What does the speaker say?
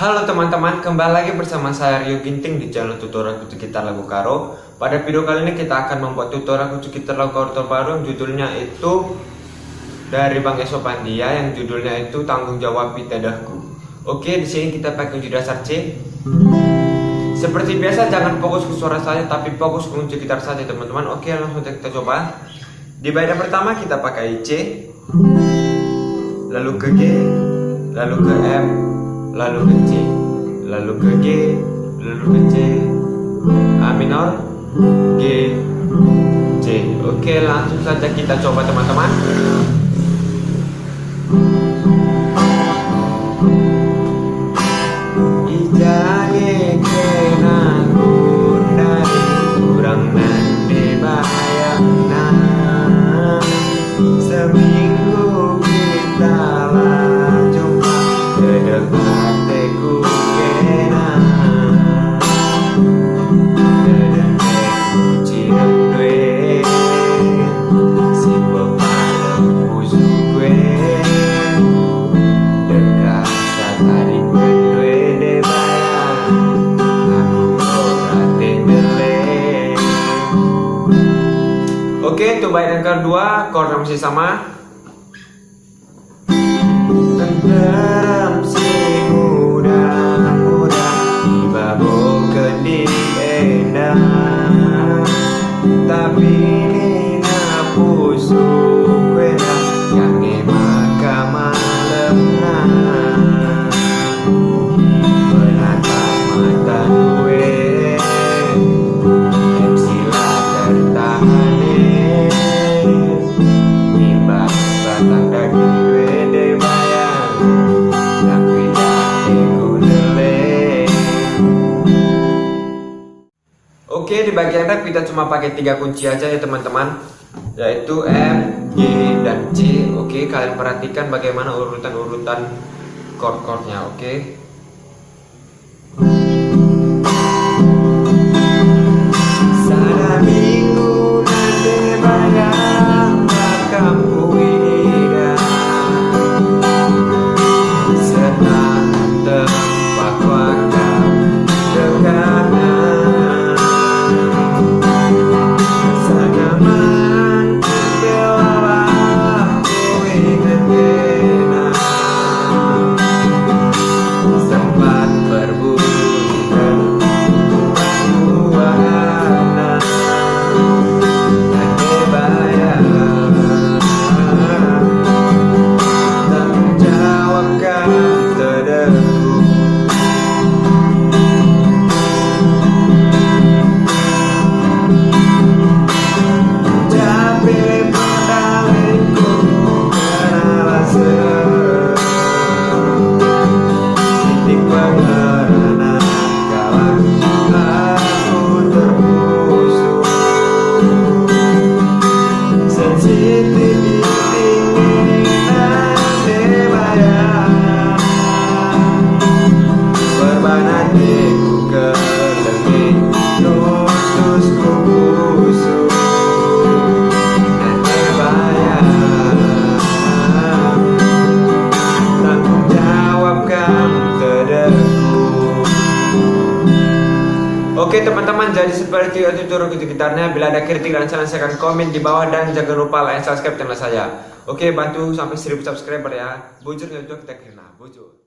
Halo teman-teman, kembali lagi bersama saya Rio Ginting di channel tutorial kucing gitar lagu karo. Pada video kali ini kita akan membuat tutorial kucing gitar lagu karo terbaru yang judulnya itu dari Bang Esopandia, yang judulnya itu Tanggung Jawab Dadahku. Oke, di sini kita pakai kunci dasar C. Seperti biasa jangan fokus ke suara saya, tapi fokus ke kunci gitar saja teman-teman. Oke, langsung kita coba. Di bagian pertama kita pakai C, lalu ke G, lalu ke F, lalu ke C, lalu ke G, lalu ke C, A minor, G, C. Oke, langsung saja kita coba teman-teman. Ijane kena dari kurang nanti bayangna, seminggu kita lah jumpa kedekat teku kena kedekat cirem due si pemadam musuh gue dekat satarik kedue de bayang aku koratin dele. Oke, itu bagian kedua, chordnya masih sama. Tenteram si muda-muda dibabokeun di endang, tapi nina pusuk wena kange maka malemna menatap mata gue sila tertahane timbang batang daging gue de bayang tapi hatiku deleng. Oke, di bagian rap kita cuma pakai 3 kunci aja ya teman-teman, yaitu F, G, dan C. Oke, kalian perhatikan bagaimana urutan-urutan chord-chordnya. Oke, sana minggu nanti bayang makam kuida senang tempat wakam dekanan sana man belalah kuingan kena sempat berbunyikan buahana nanti bayang tanggung jawab kamu terdeku. Capek pedalinku kenalah titik pengerana kala aku terpusuk sensitif dingin nanti bayang berbanatiku kelengit tusku busuk nanti bayang tanggung jawab kamu terdeku. Oke teman-teman, jadi seperti itu tutorial kunci gitarnya. Bila ada kritik dan saran silahkan komen di bawah, dan jangan lupa like, subscribe channel saya. Oke, bantu sampai 1000 subscriber ya. Bujur nggak kita kena bujur.